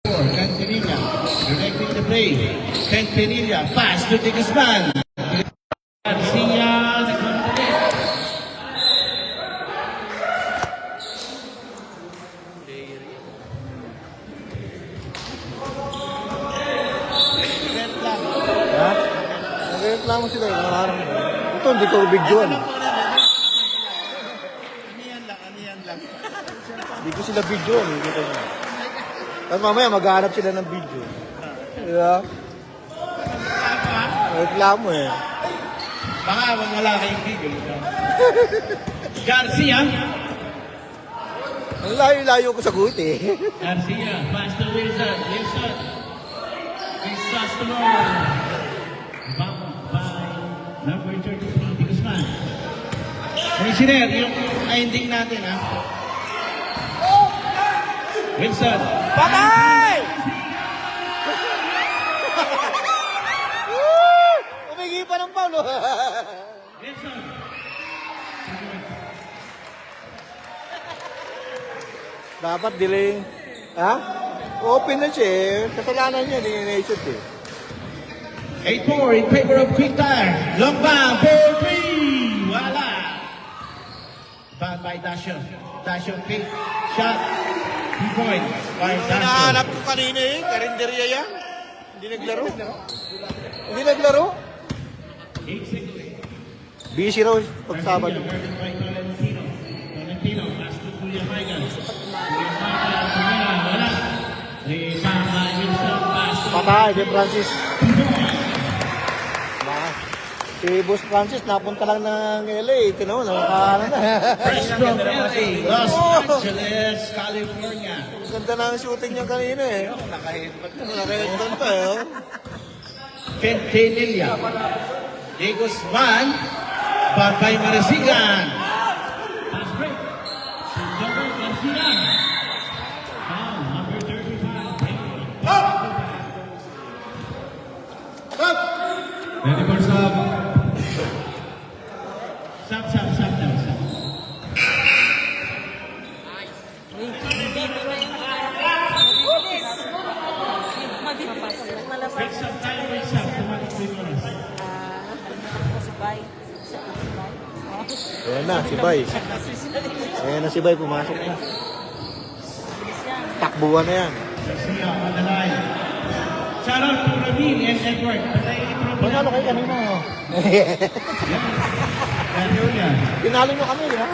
Cantinilla directing the play. Cantinilla pass to De Guzman. Garcia nagkamali. Ha? Nagreklamo sila yung harang. Ito, hindi ko videoan. Aniyan lang. Hindi ko sila videoan. Tapos mamaya maghanap sila ng video. Diba? Reklamo eh. Baka wala kayong video. Garcia. Ang layo-layo ko sagot eh. Garcia pass to Wilson. Wilson. Wilson to Lord. Bound by number 33, De Guzman. Commissioner, yung ending natin ha. Wilson. Patay! Umingi pa ng Paulo. Wilson. Dapat delay. Ha? Open na siya eh. Kasalanan niya, hindi niya shoot eh. 8-4 in favor of Quick Tire. Long bomb, 4-3. Wala. Found by Dasho. Dasho pick. Shot. 2 points. By Dasho. Hinahanap ko kanina eh. Karinderya yan. Hindi naglaro. Hindi naglaro? 8 seconds. Busy raw pag Sabado. Guarded by Tolentino. Tolentino. Pass to Julia Maigan. Julia Maigan. Wala. Rebound by Wilson. Pass to Patay, De Francis. 2 points. Si Boss Francis, napunta lang ng LA. Ito naman, nakakaano na. Fresh from LA, Los Angeles, California. Ganda na ang shooting niya kanina eh. Naka-headband pa eh. Cantinilla. De Guzman. Barbay Marasigan. Pass break. Double Garcia. Foul, number 35. Ready for sub. Sub. Break sub tayo, break sub. Tumatik dito na. Ayan na, si Bay. Ayan na si Bay, pumasok na. Takbuhan na yan. Garcia on the line. Shout out to Rabin and Edward. Panalo kayo kanina. Ganyo yan. Pinalo nyo kami, ha?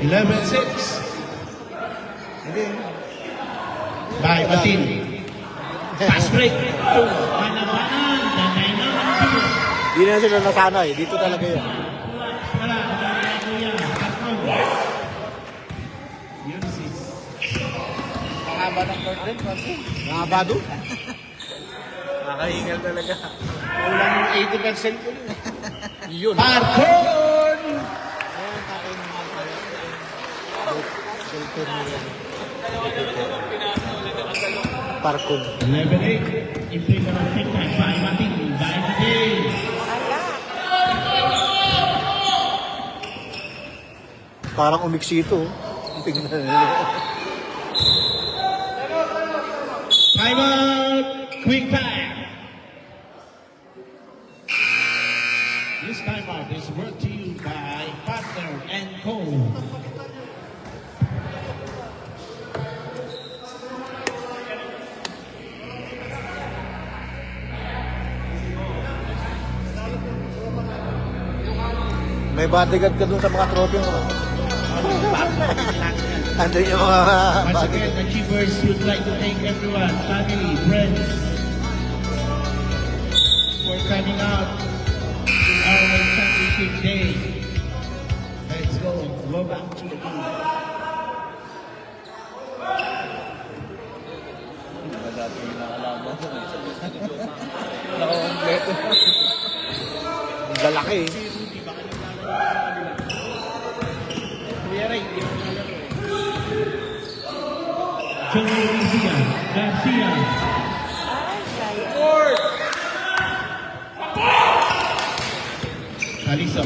11-6. Hindi. By Batin. Fast break. Panabanan. Tatay na ang two. Hindi na sila nasanay. Dito talaga yan. Wala. Wala kuya. Katron. Yun sis. Nakaba ng court rin, Francis. Nakaba doon? Nakahingal talaga. Kulang yung 80% ko rin. Yun. Parkon! Parkon. 11-8. In favor of Quick Tire. By Batin. By Batin. Parang umiksito. Tingnan nila. Time out. Quick Tire. This time out is brought to you by Partner and Co. May bodyguard ka dun sa mga trophy mo. Andun yung mga Once bodyguard. again, Achievers would like to thank everyone, family, friends, for coming out to our World Championship Day. Let's go. Go back to the game. Ang lalaki eh. Kuya Ray, hindi mo nalaro. Joey Garcia. Alisap.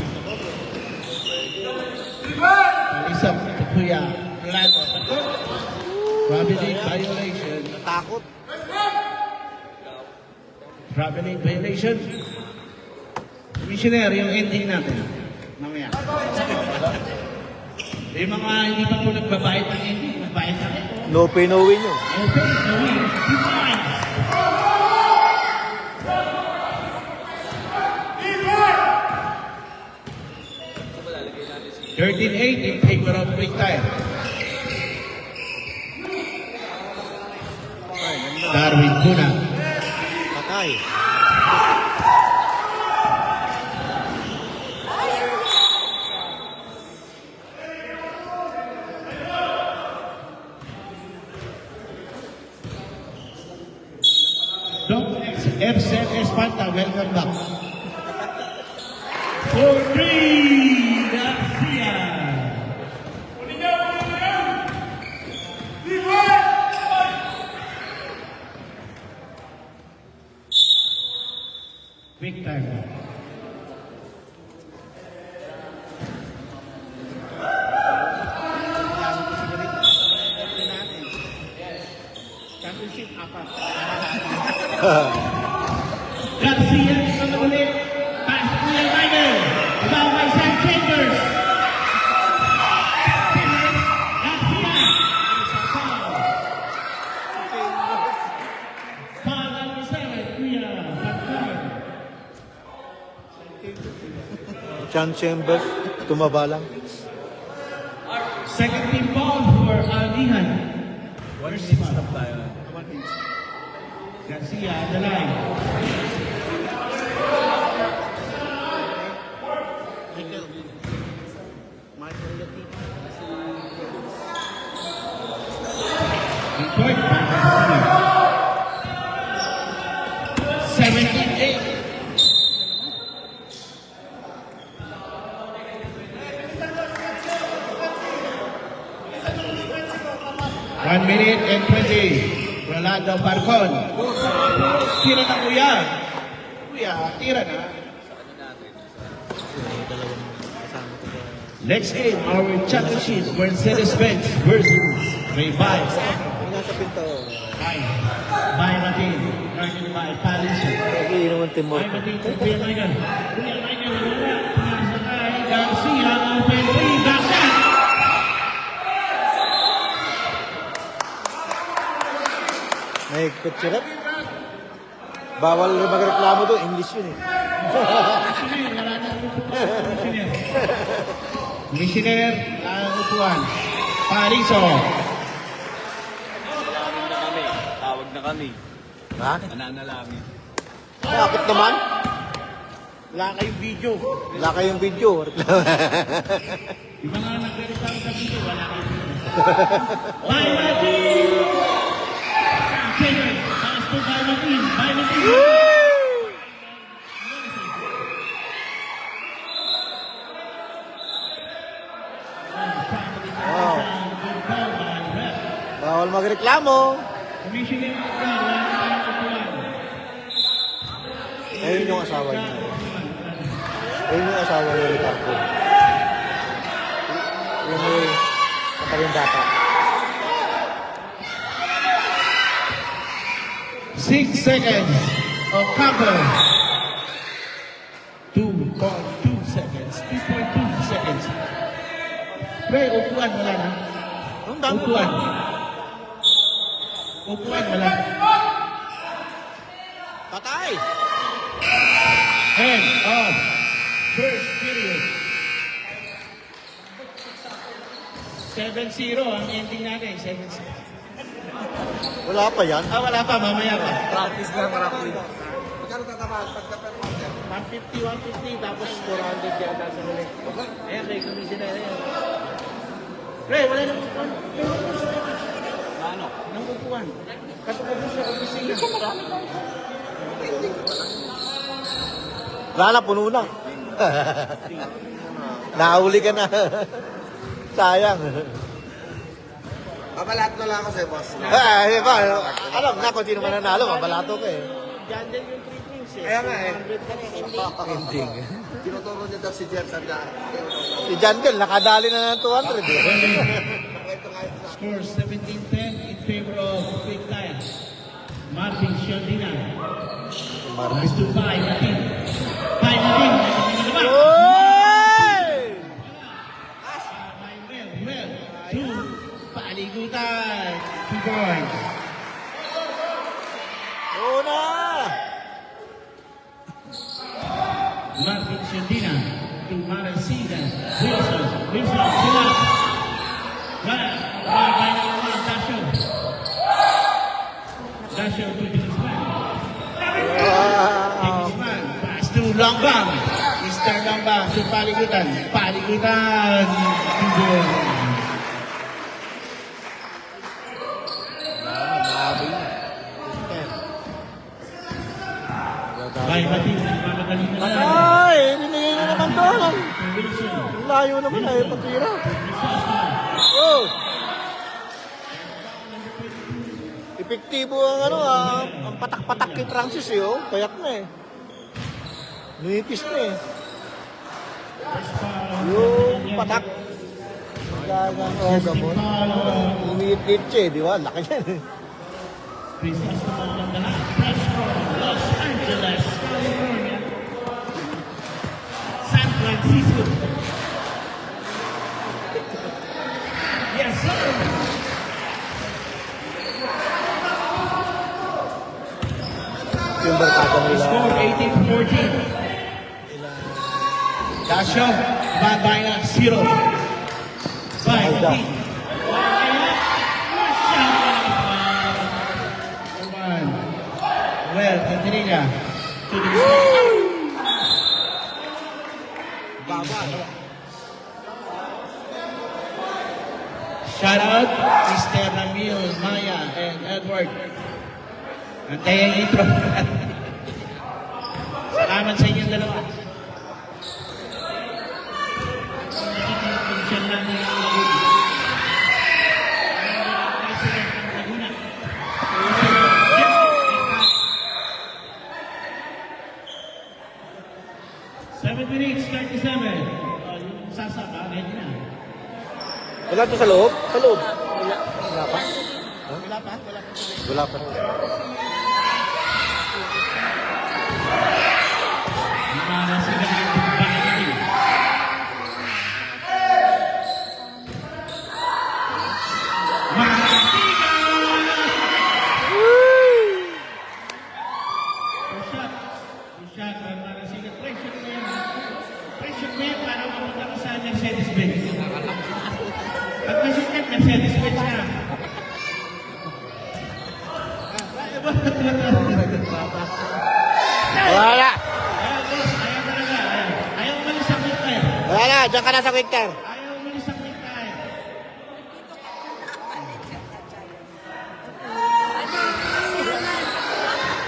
Alisap. Kuya. Vlad. Traveling violation. Takot. Traveling violation. Commissioner, yung ending natin. Mamaya. Yung mga hindi pa po nagbabayad ng ending, nagbayad na rin. No pay, no win yun. Okay, gawin. 2 points. $13-8 in favor of break time. Darwin Cuna. Patay. Doc Ercel Espanta, welcome back. 4-3, Garcia. Quick time. Championship, apat. Garcia, sama ulit. Pass to Kuya Minor. Ibang by Sam Chambers. Garcia. Foul ang isa, Kuya Pagkar. Chan Chambers, tumaba lang. Second team foul for Alihan. First foul. Garcia, the line. Report by Garcia. 17-8. One minute and 20. Rolando Parcon. Tira na kuya. Kuya, tira na. Next game, our championship, Mercedes-Benz versus Revive. Nasa pinto. By Martin, guarded by Palisson. Hindi naman Timor. By Martin, Kuya Michael. Kuya Michael, wala. Pinasa kay Garcia, open three, Garcia. May kutsirap. Bawal magreklamo doon. English yun eh. Commissioner, wala na Commissioner. Commissioner, upuan. Palisson. Tawag na kami. Ha? Nananalangin. Bakit naman? Wala kayong video. Wala kayong video. Yung mga nagre-reklamo sa video, wala kayong video. By Martin! Champion, pass to by Martin. By Martin. Wow. Bawal magreklamo. Commissioner, wala kayong upuan. Ayun yung asawa niya. Ayun yung asawa niya ni Paco. Yung may kataling bata. 6 seconds of cover. 2.2 seconds. 2.2 seconds. Pre, upuan wala na. Ang dami Upuan. Upuan wala. Patay! End of first period. 7-0 ang ending natin. 7-0. Wala pa yan. Wala pa. Mamaya pa. Practice lang, practice. 150, 150, tapos 400 yata sa huli. Ayan, may commissioner na yan. Pre, wala nang upuan. Ano? Nang upuan. Katulad sa opisina. Wala na, puno na. Nahuli ka na. Sayang. Papalat na lang ako sa'yo, boss. Di ba? Alam na kung sino mananalo, mabalato ka eh. Diyan din yung 3 things eh. Kaya nga eh. 100 ka na ending. Ending. Tinuturo niya daw si Jeff Sandaan. Si Jandel, nakadali na ng 200 eh. Score 17-10 in favor of quick tire. Martin Cialdina. Marvin. Pass to Pai Natin. Pai Natin. Oy! Well. Two. Paligutan. 2 points. Una! Martin Cialdina to Maracida. Wilson, sila. Dasho to Bigisman. Bigisman, pass to Longbang. Mr. Longbang to Paligutan. Paligutan. Marvin. Bay, pati, mamagaling na lang. Ay, binigay na naman doon. Wilson. Ang layo naman ay patira. Oh! Epektibo ang ano ang patak-patak kay Francis eh, oh. Payak na eh. Nipis na eh. Yung patak. Gagang gamon. Umiit-it siya eh, di ba? Laki yan eh. Christmas naman ng lahat. Press from Los Angeles, California. San Francisco. Yes, sir. Yung barkada nila. Score 18-14. Dasho, bad na 0. Bye, Alda. Well, Antonina. To the Baba. shout out, Mr. Ramil, Maya, and Edward. Antay ang intro. Salamat sa inyong dalawa. Nakikita lang ng Laguna. Laguna. 7 minutes, 37. Yung sasaka, ready na. Wala to sa loob? Sa loob? Wala pa? Wala pa? Wala pa. Mana sila ng bakit. Pressure mo yan para mapunta ka sa Mercedes-Benz. Pag nashoot yan, Mercedes-Benz na. Wala! Ayaw, boss. Ayaw talaga. Ayaw umalis sa quick tire. Wala! Diyan ka na sa quick tire. Ayaw umalis sa quick tire.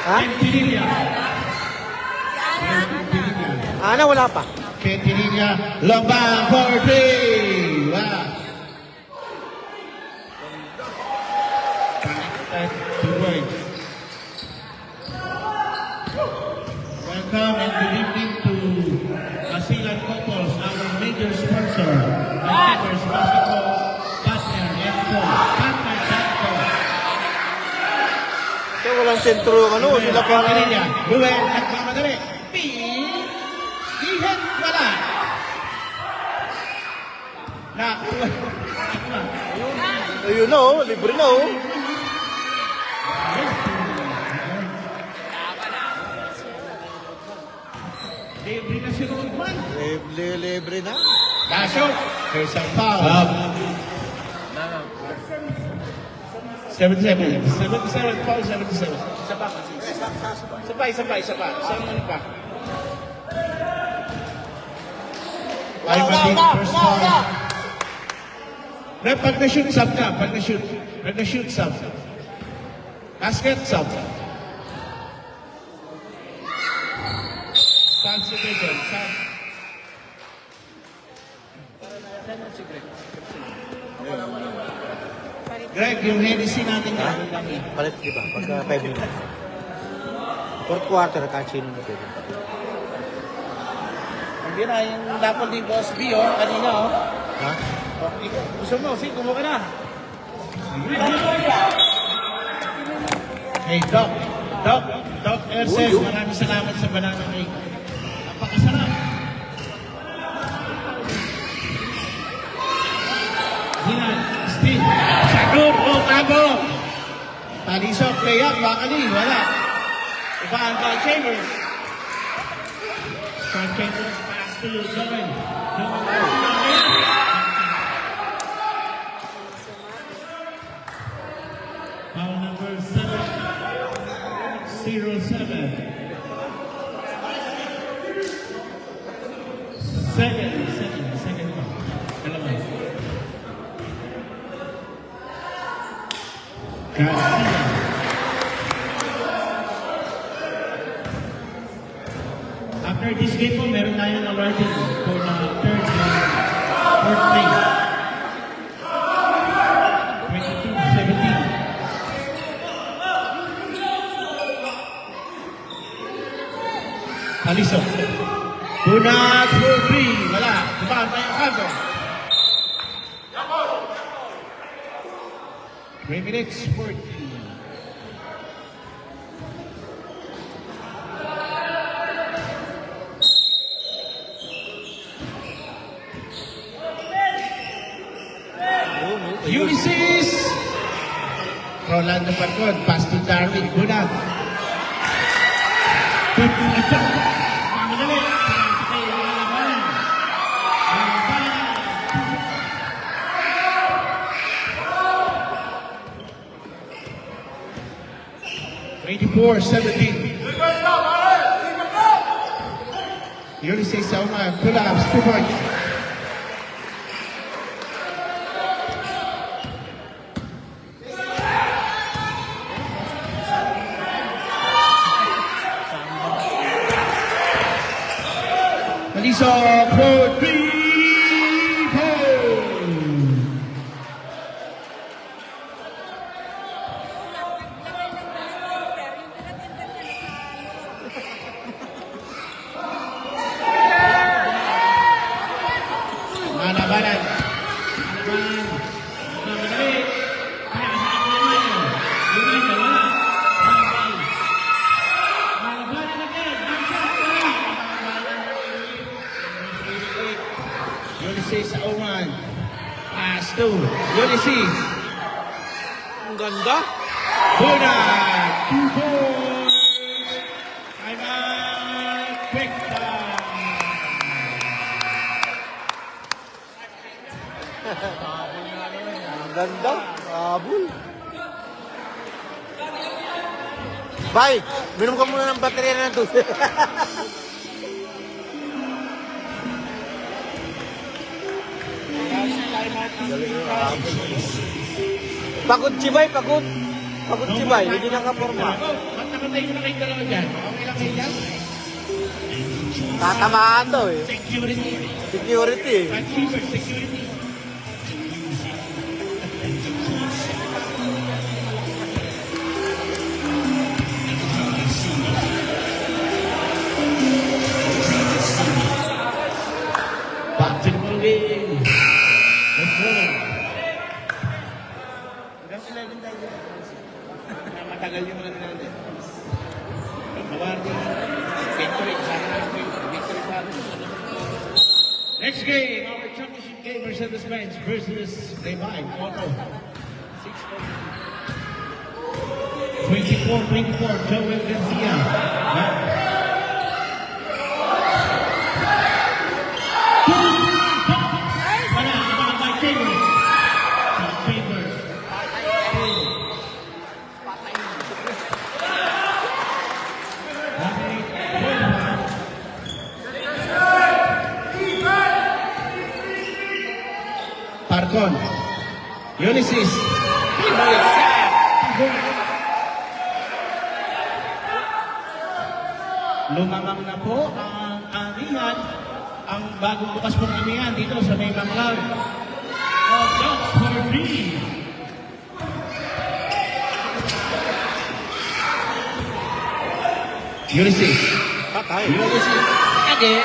Ha? Pentinilla. Ana, wala pa. Pentinilla. Lombang for 3. Wow. Welcome and good evening to Asilan Couples, our major sponsor, and Timbers Basketball partner, and partner. Ito, walang sentro yung ano. Sila para... Ruel at mamadali. Ihen wala. Nakuha. Ayun na oh. Libre na oh. Libre na si Rodman. Libre na. Kaso, there's a foul. 77. 77, foul 77. Isa pa kasi. Isa pa. Isang ano pa. Ay, mali. First foul. Rep, pag na-shoot, sub ka. Pag na-shoot, sub. Basket, sub. Substitution, sub. Greg, yung Hennessy natin Ha? yan. Palit, di ba? Pagka 5 minutes. Fourth quarter, kahit sino na pwede. Hindi na, yung dapat ni Boss B, oh, kanina, oh. Ha? Gusto mo, si, kumuha ka na. Hey, Doc Ercel, maraming salamat sa banana cake. Napakasarap. Dinan, Steve, Sagur, Tago. Talisok, play up, Bakali, wala. Iba ang Carl Chambers. Carl Chambers, pass to Joel. Foul number 707. Second one. Dalawa. Garcia. After this game po, meron tayong awarding for the fourth place. 22-17. Alisson. Bunat for 3. Wala. Diba? Tayong kanto. 3 minutes 40. Ulysses! Rolando Parcon, pass to Darwin Bunat. Mamadali. Kaya lalabanan. 24-17. Ulysses Sauma, pull-ups, 2 points. Aliso for 3 Malabanan. Mamadali. Kaya sa ako naman yun. Lumay ka wala. Malabanan agad. Ulysses sa Oman. Pass to Ulysses. Ang ganda. Buna. 2 points. Time out. Quick time. Ang ganda. Abul. Bye. Minom ka muna ng baterya na tubig. Pagod si Bay, pagod. Pagod si Bay, hindi nakaporma. Ba't nakatay mo na kayong dalawa dyan? Okay lang kayo dyan? Tatamaan daw eh. Security. Security. Achiever, security. Back to the ball game. Let's go. Hanggang 11 tayo. Matagal yung ano natin. Mawari. Victory. Sana natin victory pa rin. Next game, our championship game, Mercedes-Benz versus Levi. Auto. 24-24, Joel Garcia. Parcon. Ulysses. Lumamang na po ang amihan, ang bagong bukas pong amihan dito sa may Banglaw. Of Dogs for Free. Ulysses. Patay. Ulysses. Again.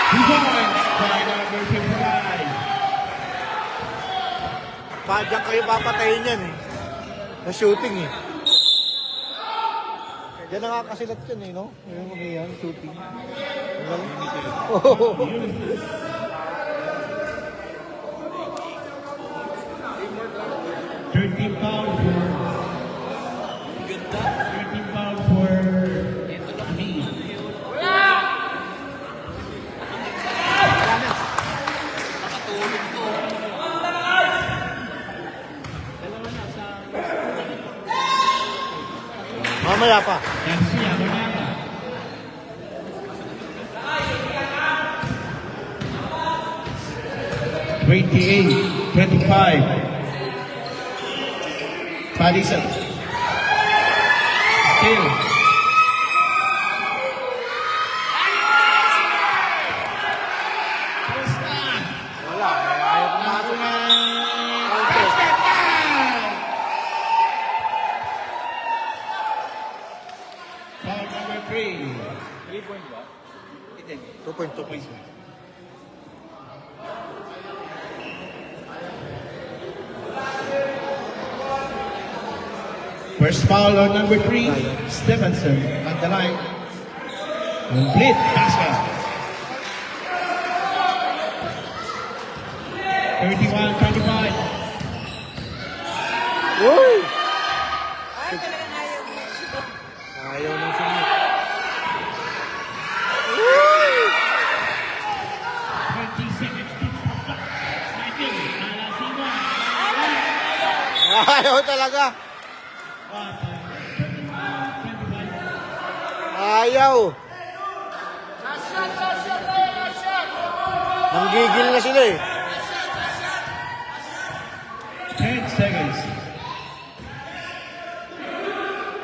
2 points by number 55. Padyak kayo papatayin yan eh. Sa shooting eh. Diyan nakakasilat yun eh, no? Yung mga yan, shooting. Oh. 13 foul for... 13 foul for... me. Mamaya pa. Garcia, Bonanga. (28, 25). Palisan. Still. Wala. Ayaw pumasok. Foul number 3. 2.2. First foul on number 3, Stevenson at the line. Complete basket. 31-25. Woo! Ayaw nang sumit. 20 seconds to stop. Sniping. Alasima. Ayaw talaga. 25. Ayaw. Nanggigil na sila eh. 10 seconds.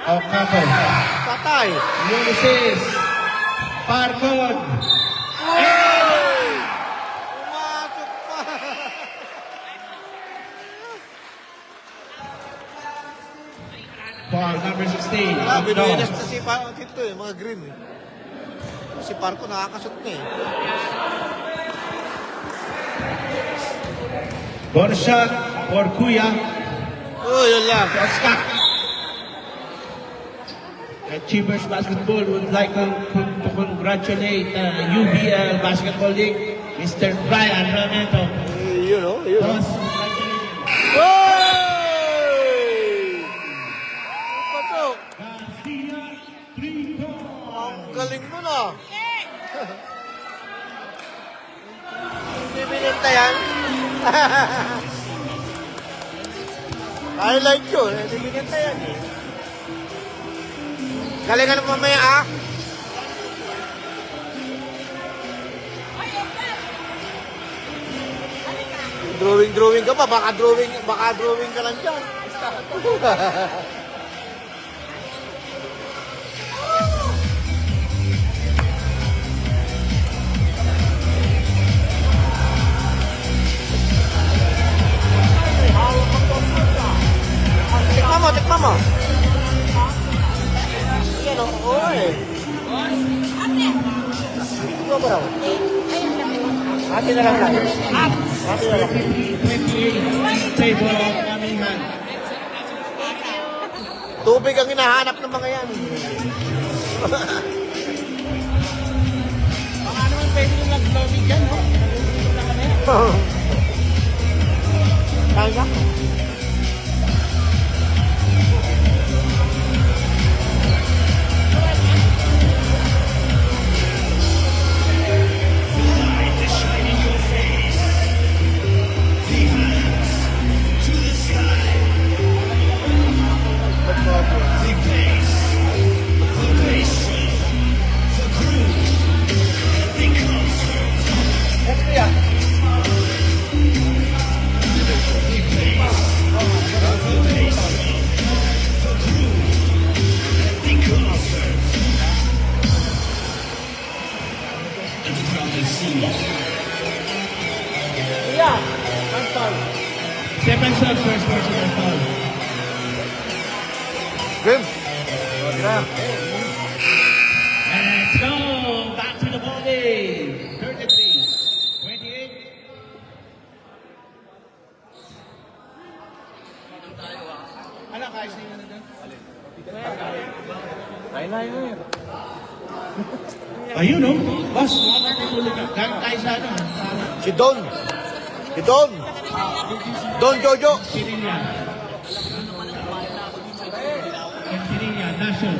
Ocampo. Patay. Ulysses. Parkon. Pumasok pa. Foul number 16. Wala, binuinas Dogs. na si Parko dito eh, mga green eh. Si Parko nakakasot na eh. Bonus shot for Kuya. Oh, yun lang. Oscar. Achievers Basketball would like to congratulate UBL Basketball League, Mr. Brian Ramento. Yun oh, yun oh. Boss, congratulations. Hey! Ano pa to? Garcia, 3 points. Ang galing mo na. Hindi binenta yan. Highlight yun. Hindi binenta yan eh. Galingan mo mamaya ah. Drawing ka pa. Baka drawing ka lang dyan. Tikman mo. Yan o, oo eh. Ito ba raw? Ate na lang tayo. Ate na lang. 28, favor of Amihan. Tubig ang hinahanap ng mga yan. Baka naman pwede yung nag-lobby dyan, no? Kaya? Stephenson, first personal foul. Game. And let's go! Back to the ball game. 33, 28. Ano, kaya sa inyo na doon? Eyeliner. Ayun, no? Boss, mukhang natutulog ka. Galing tayo sa ano? Si Don. Si Don. Don Jojo. Quintanilla. Quintanilla, National.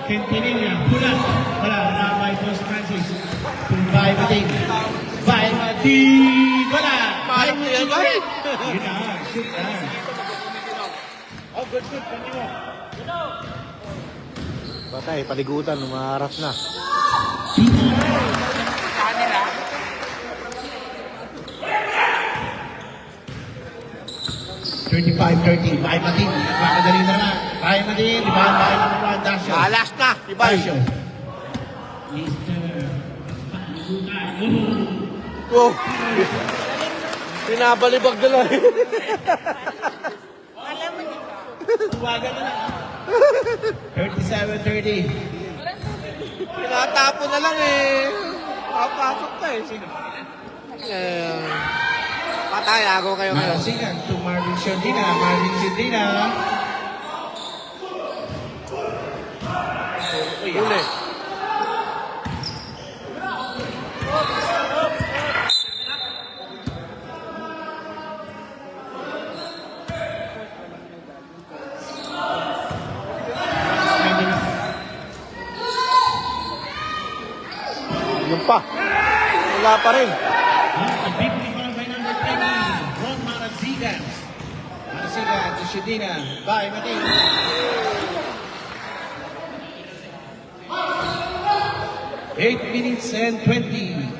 Quintanilla, Pulat. Wala, by Dos Francis. By Mating. By Mating. Wala. By Mating. Yun na, shoot na. Oh, good. Kanino? Patay, paligutan, umaharap na. 35-30, Bay Matin, nagmamadali na naman. Bay Matin, libahan tayo ng mga Dasyo. Alas na, ibay. Dasyo. Mr. Pagligutan. Oh. Pinabalibag na lang. Tuwagan na lang. 37-30. Pinatapo na lang eh. Papasok ka eh. Sino? Patay, ako kayo ngayon. Marasigan to Marvin Shondina. Marvin Shondina. Uli. Yung pa. Wala pa rin. The big rebound by number 20, Ron Marasigan. Marasigan to Shondina. Bay Matin. Eight minutes and 20.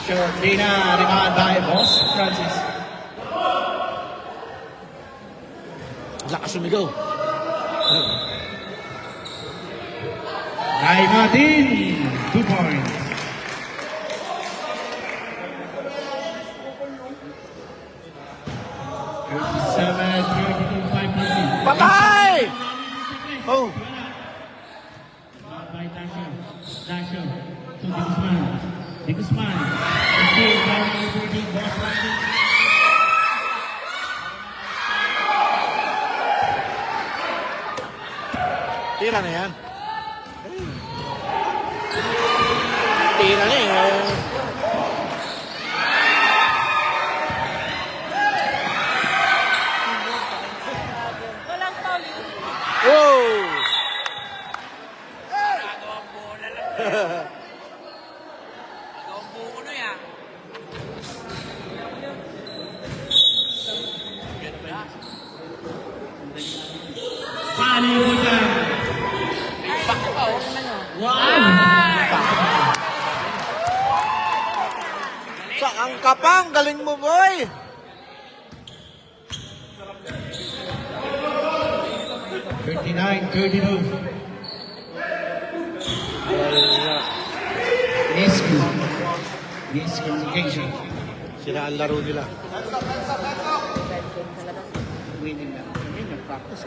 Shondina, rebound by Boss Francis. Lakas sumigaw. Bay Matin, 2 points. Thirty-seven, 32, 5 Patay! Oh. By Dasho. Dasho. To De Guzman. De Guzman. Still by number 14, Boss Francis. Tira na yan. Tira na eh. Walang foul. Wow! Ang buko na yan. Paano mo dyan? Wow! Sa ang kapang, galing mo boy! $39, 32. Miscommunication. Sila ang laro nila. Winning na. Yun yung practice.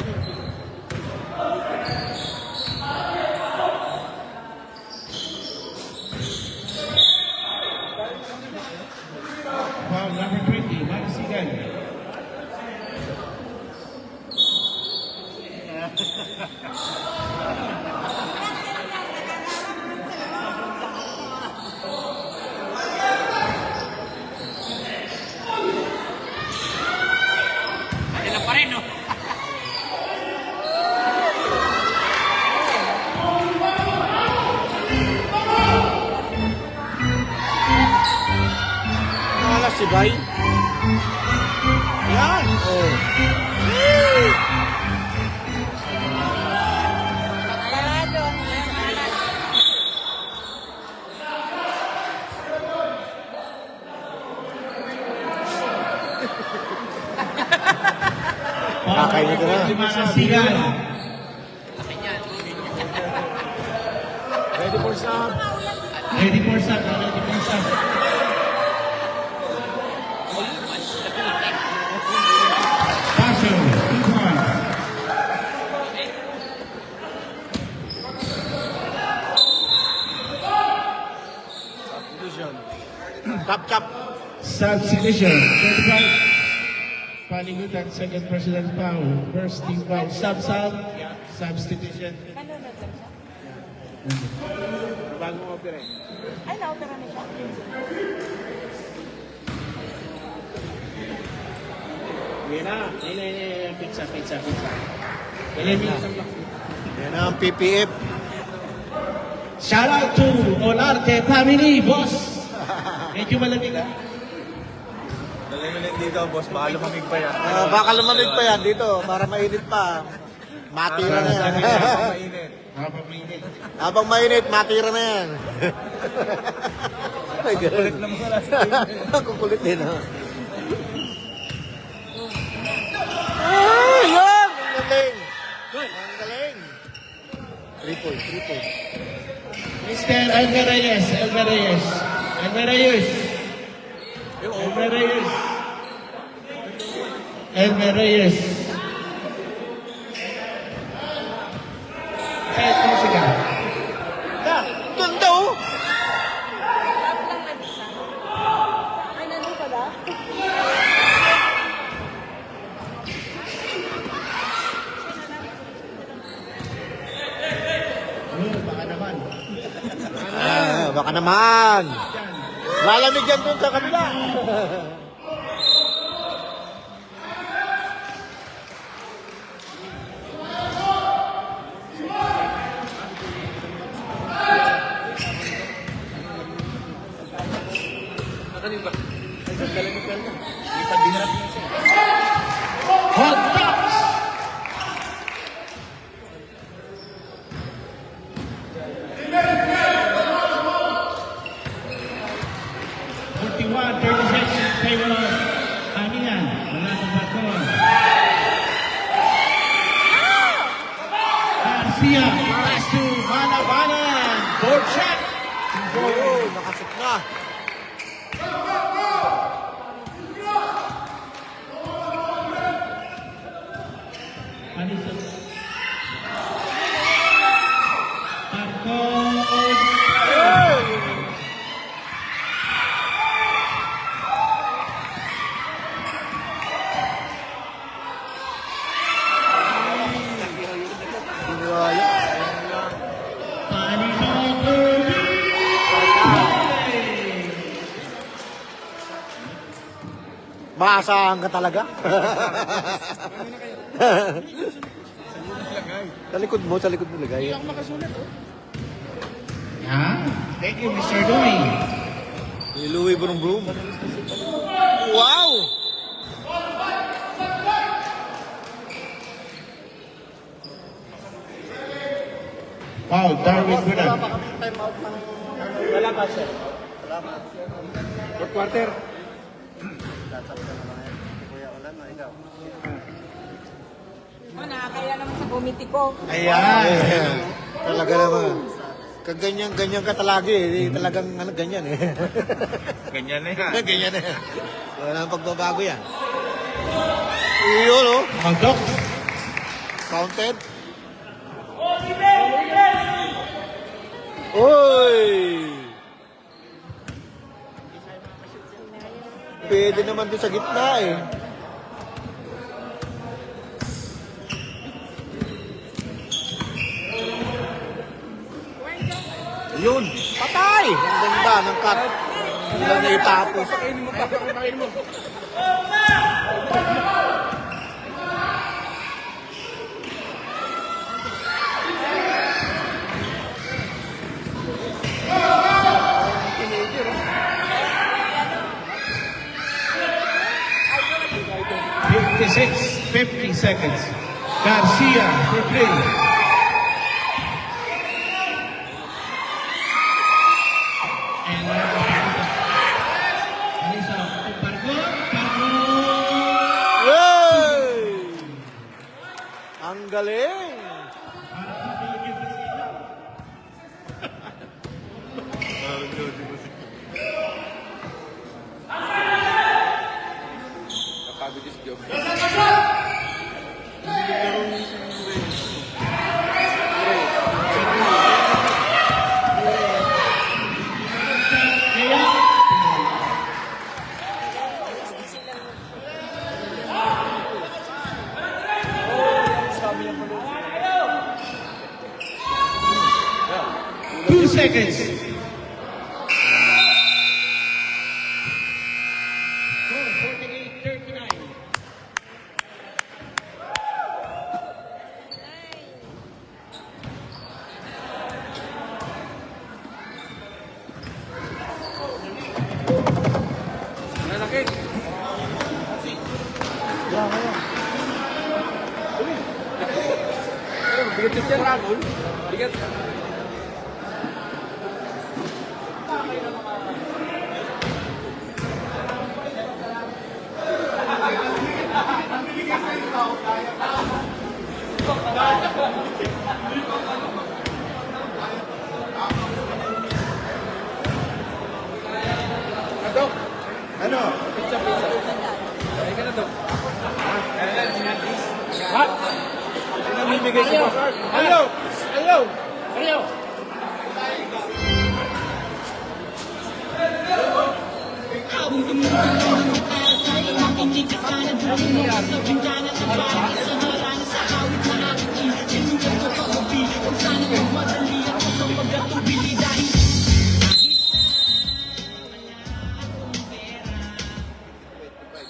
Wow, number 20, Marasigan. Kanila pa rin, no? Alas si Bay. Yan! Oh. Kakain ka na. Marasigan. Ready for sub. Ready for sub. Ready for sub. Dasho, 2 points. Chop chop. Substitution. 35. Paligutan, second personal foul. First team foul. Substitution. Nanonood lang siya? Bagong opera. Ay, naopera na siya. Yan na. Pizza. Yan ang PPF. Shout out to Olarte family, boss. Medyo malamig na. Dalamin dito, boss. Baka lumamig pa yan. Baka lumamig pa yan dito para mainit pa. Matira na yan. Mainit. Nakapaminig. Habang mainit, matira na yan. Ay, Kulit lang pala. Ang kukulit din, ha? Ah, yun! Ang galing! Ang galing! 3 point. Mr. Elmer Reyes. Kahit musika. Ganda, oh! Sarap lang nag-isa. Ay, nandun pala? Baka naman. Baka naman! Lalamig yan dun sa kabila! Hot Dogs! Favor of Panian. Mula sa Baton. Garcia. Pass to Manabanan. Board shot. Oo, nakasip na. Anissa. Marcos. Iniwala. Panisa. Maasahan ka talaga. Sa likod mo lagay. Yeah. Thank you, Mr. Louie. Louis Broom. Wow! Wow, Darwin Bunan. Wala pa, sir. Fourth quarter. Oh, nakakaya naman sa committee ko. Ayan. Talaga naman. Kaganyan-ganyan ka talaga eh. Talagang ano, ganyan eh. Ganyan na yan. Ganyan eh. Wala nang pagbabago yan. Iyon oh. Hot Dogs. Counted. Oy! Pwede naman doon sa gitna eh. Yun! Patay! Ang ganda ng cut. Hindi lang na itapos. Fifty-six, 50 seconds. Garcia for three. And Anissa. Pargo. Hey! Ang galing! Kapagod yung job. seconds. Score 48-39. Lalaki. Bigat yung tiyan, Ramon. Bigat. Dok. Ano? Pizza. Ay ka na, Dok. What? Namimigay ko pa. Hello! Hello! Hello!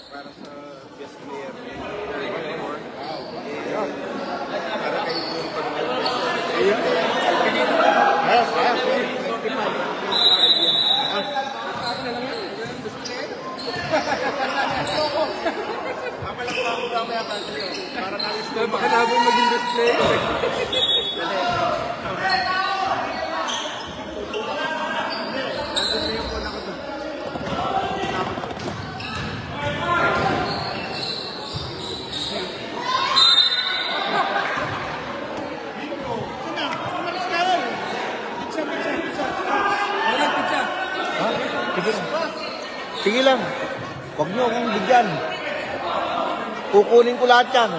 Para sa best player. Para kay baka namin maging display. Sige lang. Huwag niyo akong bigyan. Kukunin ko lahat yan.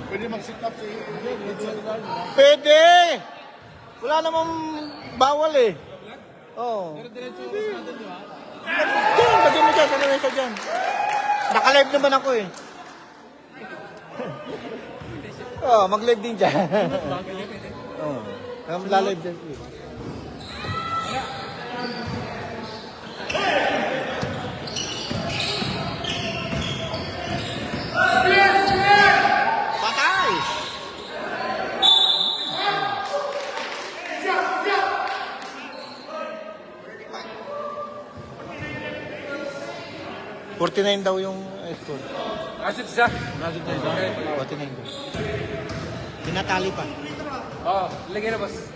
Pwede mag-sit up si Pwede! Wala namang bawal eh. Oo. Diyan, lagyan mo dyan. Sa lamesa dyan. Naka-live naman ako eh. Oo, mag-live din dyan. Oo. Lalive dyan. Patay! $49 daw yung score. Asit siya. 49 daw. Tinatali pa. Oo, lagay na, boss.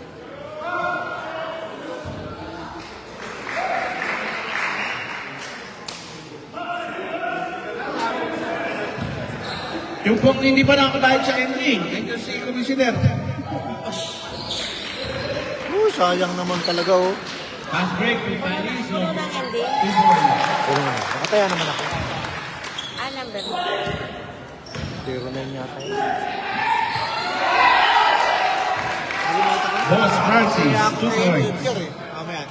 Yung pong hindi pa nakakabayad sa ending. Thank you si Commissioner. Sayang naman talaga oh. Fast break with Paris. Ano ng ending? Pero naman, nakataya naman ako. Number 09 yata yun. Boss Francis, 2 points. Mamaya.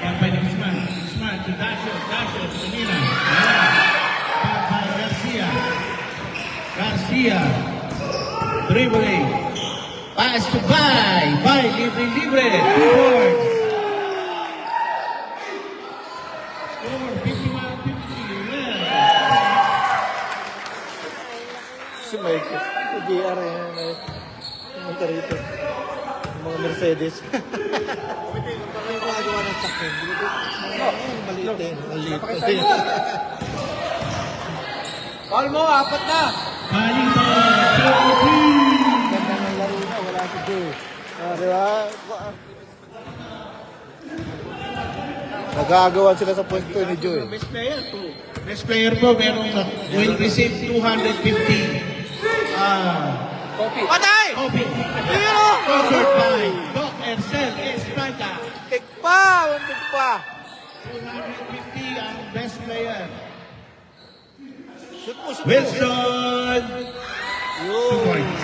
Campaign ni Guzman. Guzman to Dasho, to Mina. By Garcia. Garcia. Dribbling. Pass to Bay, libre. 2 points. Score 51-53. Si Mike, si JR yan. Pumunta rito. Yung mga Mercedes. Parang yung gumagawa ng sakyan. Maliit eh. Maliit. Call mo, apat na. Paling ball, 33. Ganda ng laro na. Wala si Joe. Di ba? Nagagawan sila sa pwesto ni Joe. Best player po. Best player po, meron will receive 250. Copy. Patay! Open. Zero! Covered by Doc Ercel Estrada. Tik pa! Tik pa! 250 ang best player. Shoot mo, shoot mo. Wilson. 2 Yun. points.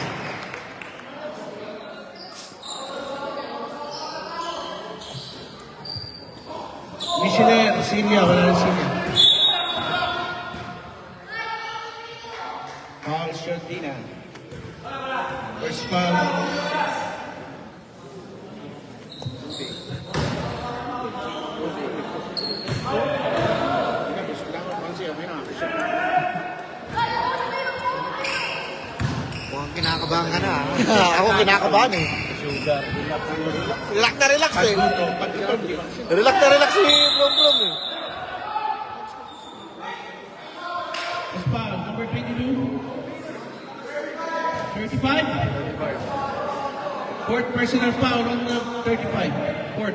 Silya, wala na Silya. Paul Shordina. First foul. Mukhang kinakabahan ka na. Ako kinakabahan eh. Relax na relax eh. Relax na relax si Brom Brom eh. First foul, number 22. 35. Fourth personal foul on the 35. Fourth.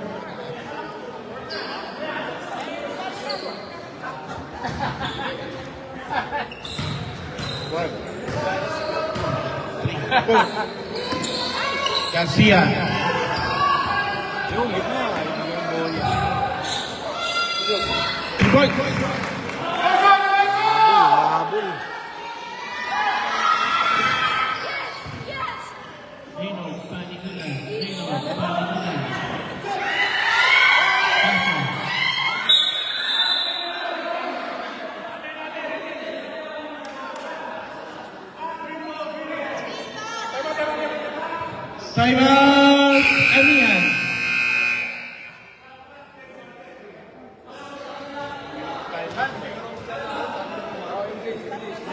Garcia. Yung gitna. Yung ball. Boy. Mahabol. Nino, panik na lang. Nino, panik na lang. Time out! Amihan.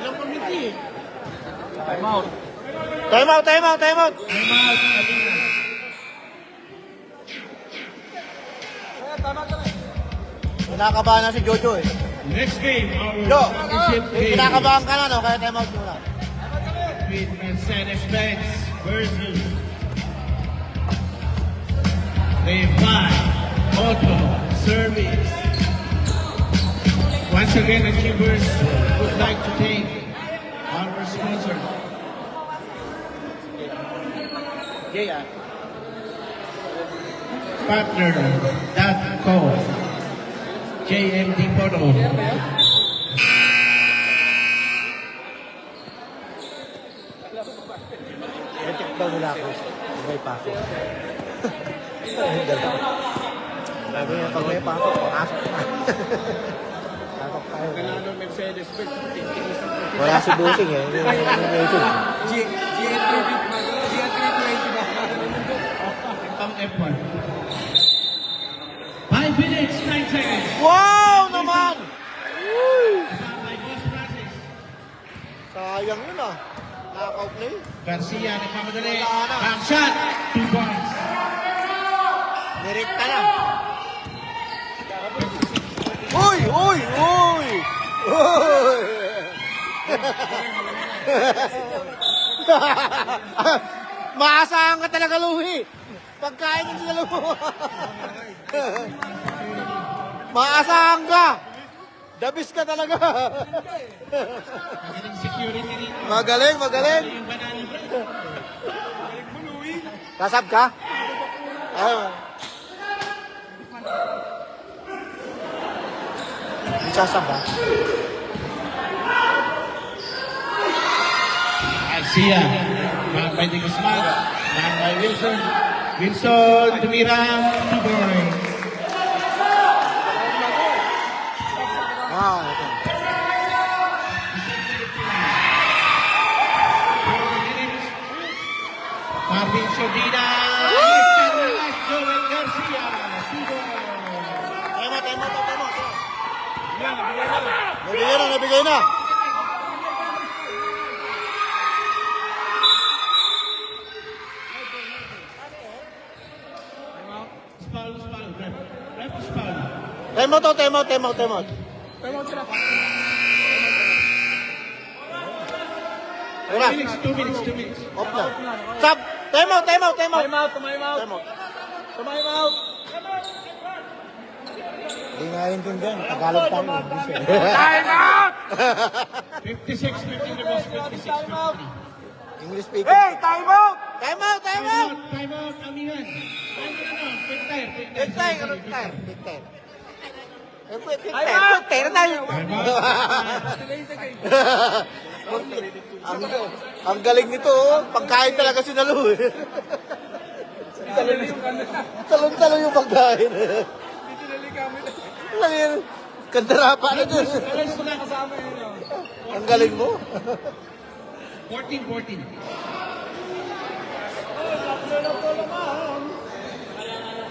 Ilang committee? Time out, time out, time out. Time out, Amihan. Kinakabahan na si Jojo eh. Next game, our Jo, championship game kinakabahan ka na no, kaya time out muna. with Mercedes-Benz versus Levi Auto Service. Once again, achievers would like to thank our sponsor. Yeah. Partner.co JMD Photo. I-check daw nila ako. May pasok. Sabi niya, pag may pasok, pasok. Pasok tayo. Kanalo Mercedes Benz. Wala si Busing eh. GN320 ba? Pang F1. 5 minutes, 9 seconds. Wow naman! Uy! By Boss Francis. Sayang yun ah. Nakaka-play. Garcia, nagmamadali. Wala na. Back shot. 2 points. Nirit ka na. Uy! Uy! Uy! Uy! Maasahan ka talaga, Louie. Pagkain yung sinalo mo. Maasahan ka. Dabis ka talaga. Magaling security dito. Magaling, magaling. Yung banana bread. Kasab ka? Ayun. Sasab ba? Garcia. Back by De Guzman. Back by Wilson. Wilson, tumira. 2 points. Wow. Okay. Marvin Shodina. Joel Garcia. 2 points. Tama. Nabigay na. Foul. Ref is foul. Time out. Wala. 2 minutes. Off na. Stop. Time out. Time out. Time out. Hindi nga intindihan. Tagalog tayo. Time out! 56, 50 the boss. 56, 50. English speaking. Hey, time out! Time out. Time out, Amihan. Quick time. Big time. Ang galing nito, oh. Pagkain talaga si Nalu. Talon-talon yung pagkain. Lang yun. Kandarapa na dun. Alas ko na kasama yun. Oh. Ang galing mo. 14-14.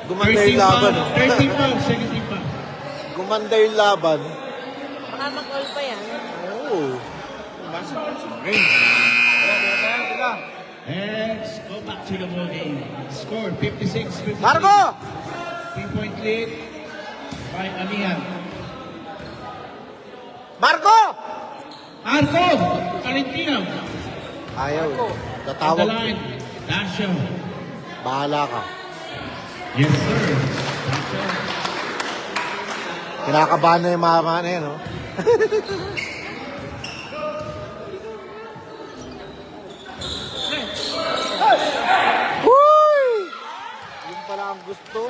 Gumanda yung laban. Oh. 13 pounds, second team pa. Gumanda yung laban. Baka mag-all pa yan. Oh. Let's go back to the ball game. Score 56-53. Marco! 3-point lead by Amihan. Marco! Marco! Valentino. Ayaw. On the Tatawag. line. Dasho. Bahala ka. Yes, sir. Dasho. Kinakabahan na yung mama na yan, oh. Huy! Yun pala ang gusto.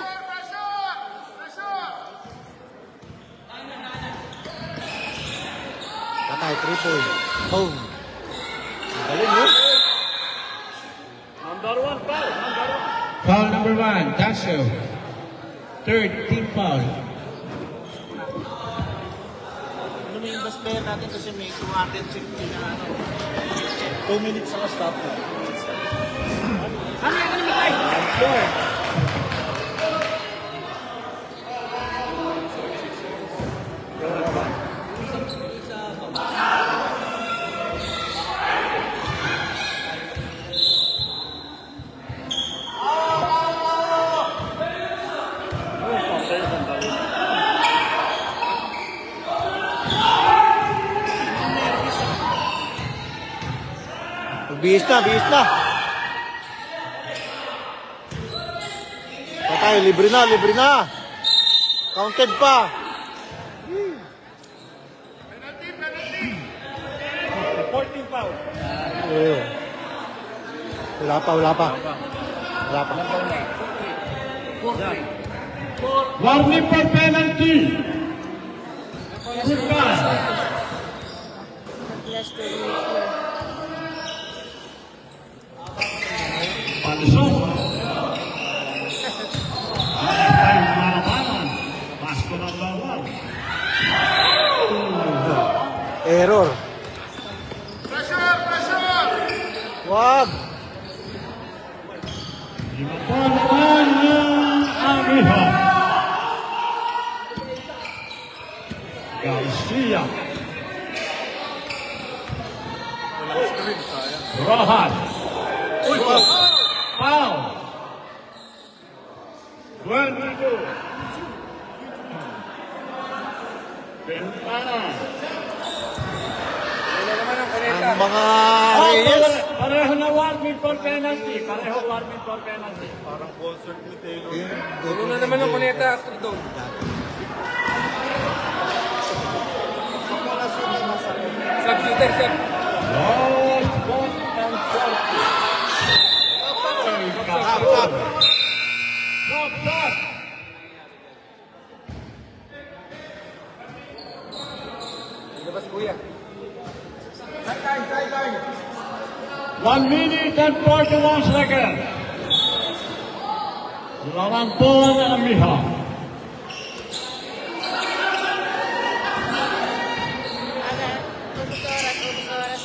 Patay, 3 point. Boom. Ang galing, no? Foul number 1. Dasho. Third team foul. Ano mo yung best player natin kasi may 250 na ano. 2 minutes na stop na. Ano yung animikay? Bihis na, bihis na. Patay, libre na, libre na. Counted pa. Eh. Wala pa, wala pa. Wala pa. Warning for penalty. Good pass. Last 2 minutes na. Palusot. Ay, tayo marabanan. Pasko ng bawal. Error. Wag. Lima po naman ang Amiha. Garcia. Rojas. Foul. 22. Ventana. Ang mga Reyes. Pareho na warning for penalty. Pareho warning for penalty. Puno na naman ang kuneta after doon. Subshooter, sir. Lost ball and shot. Stop, stop. Labas, kuya. 1 minute and 41 seconds. Lawan bola ng Amiha. Aga, ubus oras.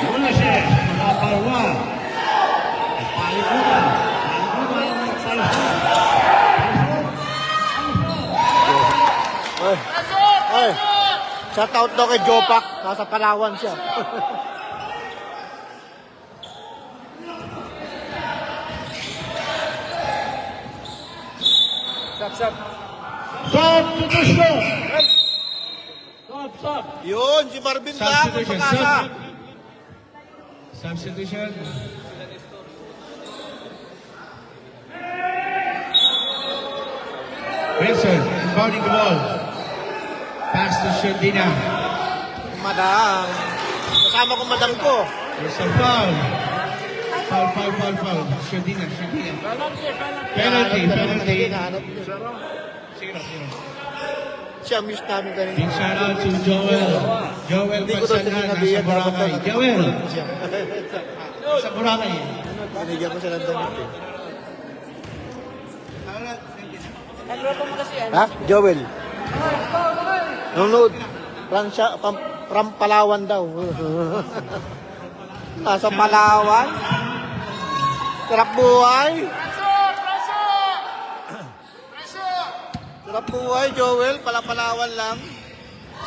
Ulises, makaparwa. Palikutan. Palikutan ng Salazar. Ay. Ay. Shout out daw kay Jopak. Nasa Palawan siya. Sap. Substitution. Stop. Yun, si Marvin lang ang pag-asa. Substitution. Benson, inbounding the ball. Pass to Shardina. Madam. Kasama ko madam ko. There's a foul. Foul. Shardina. Penalty. Hinahanap niya. Siya miss namin kanina. Big shout out to Joel. Joel Hindi ko daw Pagsanan, nasa sinabihan. Boracay. Joel, Siya. sa Boracay. Binigyan ko siya ng damit eh. Nagluto mo kasi yan. Ha? Joel. Nanonood. From Palawan daw. Nasa Palawan. Sarap buhay. Sarap buhay, Joel. Palawan lang.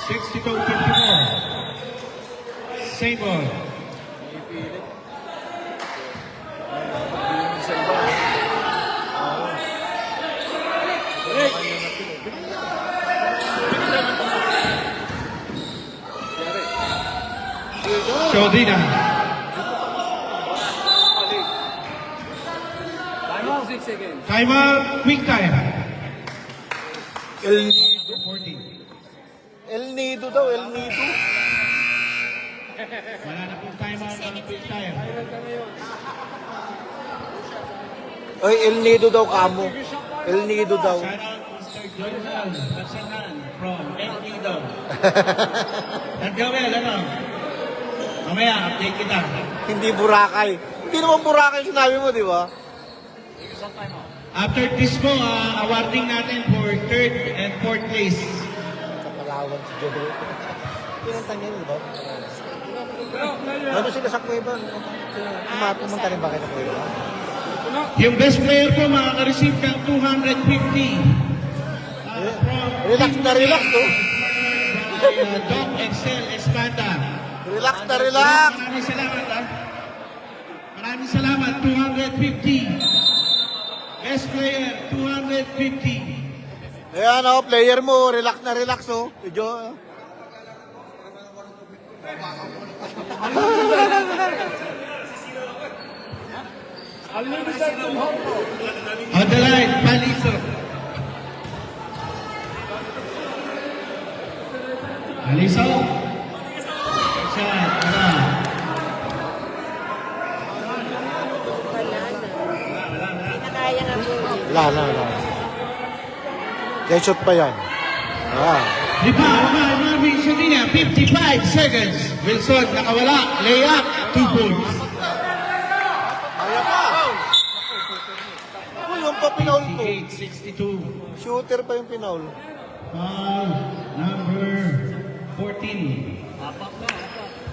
62-54. Same ball. Shodina. Time out, quick time. El Nido. 14. El Nido daw, El Nido. Wala na pong time out ng quick time. Oy, El Nido daw kamo. El Nido daw. Shout out Mr. Joel Batsanan from El Nido. Joel, ano? Mamaya, update kita. Hindi Boracay. Hindi naman Boracay sinabi mo, di ba? After this po, awarding natin for third and fourth place. Sa Palawan si Joel. Pinanta niya, di ba? Ano sila sa Cueva? Pumunta rin ba kayo sa Cueva? Yung best player po makaka-receive ng 250. Relax na relax, oh. Doc Excel Espanta. Relax na relax. Maraming salamat, ha? Maraming salamat, 250. Best player, 250. Ayan, oh, player mo. Relax na relax, oh. Medyo, On the line, Palito. Palito. Shot, tara. Nakaya nga po. wala. Dead shot pa yan. Ah. Marvin Shodina, 55 seconds. Wilson, nakawala. Layup, 2 points. Kaya pa. Ako yung pa pinaul ko. 68-62. Shooter pa yung pinaul. Foul number 14.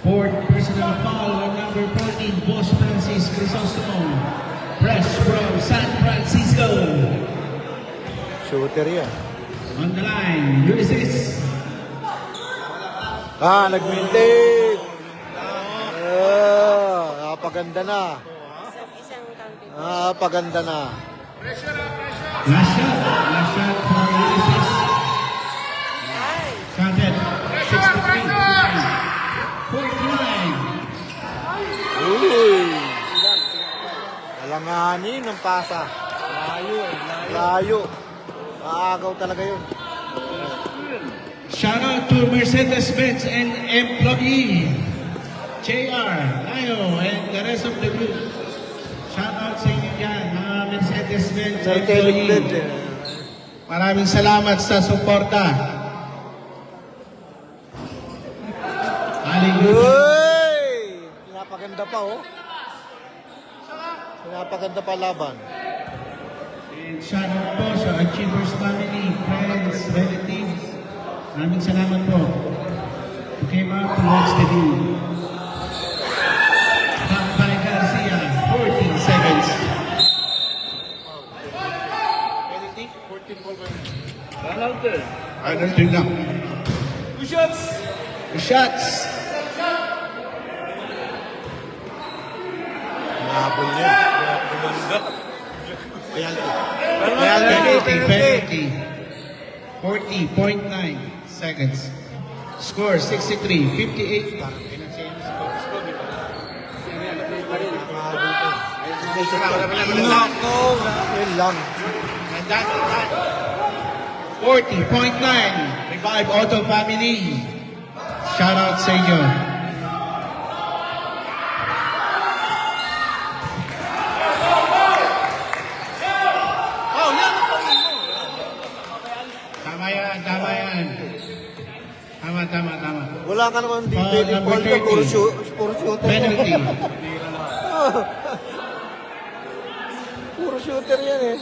Fourth personal foul on number 14, Boss Francis Crisostomo. Fresh from San Francisco. Shooter yan. On the line, Ulysses. Nagmindig. Napaganda na. Isang counting. Napaganda na. Last shot for Ulysses. Counted 63-49. Uy! Alanganin ng pasa. Layo. Maagaw talaga yun. Shout out to Mercedes-Benz and employee JR, Layo, and the rest of the group. Shout out sa inyo dyan, mga Mercedes-Benz employee. Maraming salamat sa suporta. Hallelujah. Uy! Pinapaganda pa, oh. Pinapaganda pa laban. And shout out po sa Achievers family, friends, relatives. Maraming salamat po. You came out to watch the game. Pampay Garcia, 14 seconds. Penalty lang. Two shots. Nahabol niya. Penalty. 40.9 seconds. Score 63-58. Nako! Yun lang. 40.9. Revive Auto Family. Shout out sa inyo. Tama yan. Tama. Wala ka naman di Foul pwede number call ka. 30. Puro shooter. Penalty. Puro shooter yan eh.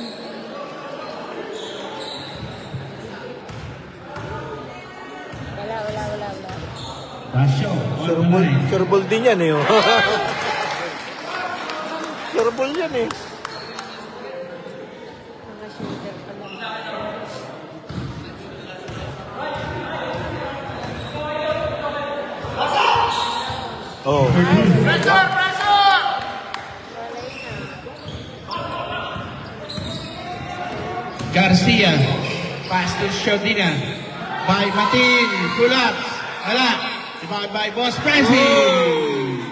wala. Dasyo, on the line. Sureball din yan eh. Oh. Sureball yan eh. Mga shoulder pa lang. Oh. Garcia. Pass to Shodina. By Matin. Pull-ups. Wala. Divided by Boss Prezi.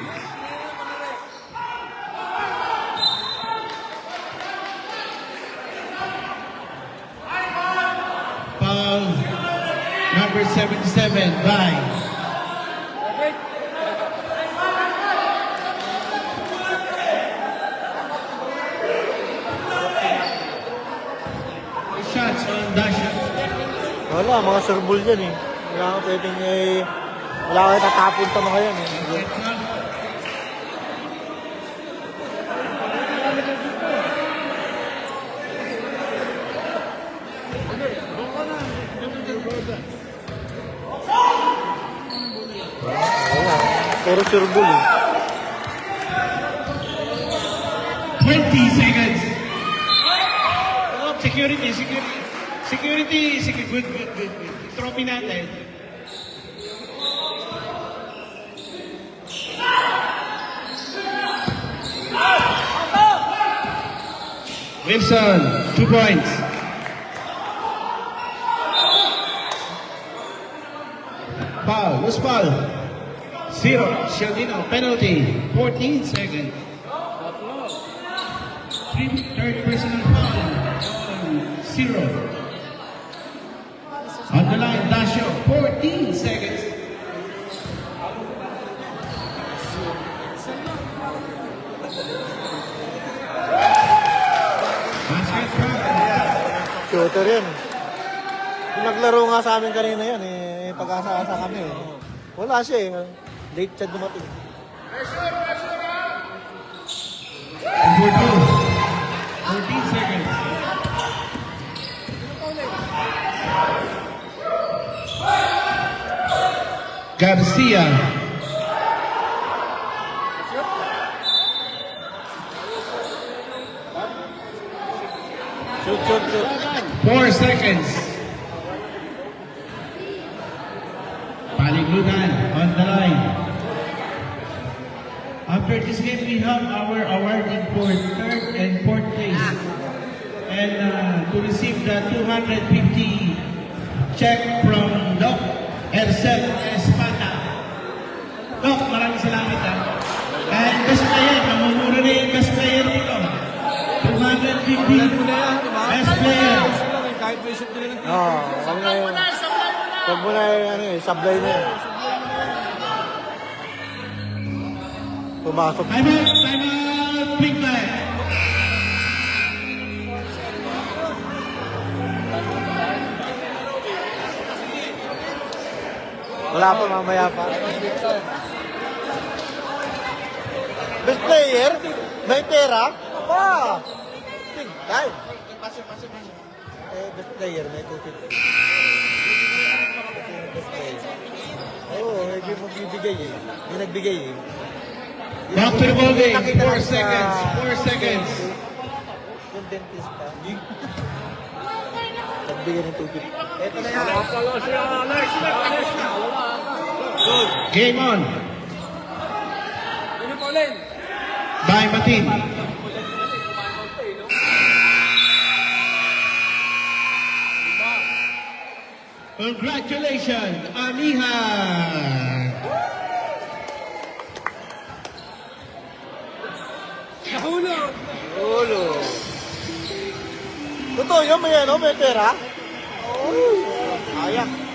Foul. Number 77 by shots on Dasha. Wala, mga sureball yan eh. Wala ka pwedeng eh... Wala kayo tatapon sa mga yan eh. Wala, puro sureball eh. 20 seconds. Security. Good. Trophy natin. Wilson, 2 points. Foul, loose foul. 0, Sheldino, penalty, 14 seconds. Third personal foul, 0. On the line, Dasho, 14 seconds. Basket foul. Shooter yan. Yung naglaro nga sa amin kanina yan eh, pag-asa-asa kami eh. Wala siya eh. Late siya dumating. Number 2, 14 seconds. Garcia. Shoot. 4 seconds. Paligudan on the line. After this game, we have our awarding for third and fourth place. And to receive the 250 check from Doc Ercel Espada. Doc, maraming salamat ha. And best player, mamumura na yung best player dito. 250 best player. Kahit may shoot nila ng Oo, wag na yun. Wag mo na yung ano eh, sablay na yun. Pumasok. Time out, big man. Wala pa, mamaya pa. Best player? May pera? Pa! Big time. Eh, best player, may 250. Best player. Oo, hindi mo bibigay eh. Hindi nagbigay eh. Back to the ball game. Nakita 4 lang sa- seconds. 4 seconds. Yung dentist pa. Nagbigay ng 250. Eto na yan. Game on. By Matin. Congratulations, Amiha. Ulo. Totoo yun, may ano, may pera? Oo. Ayak.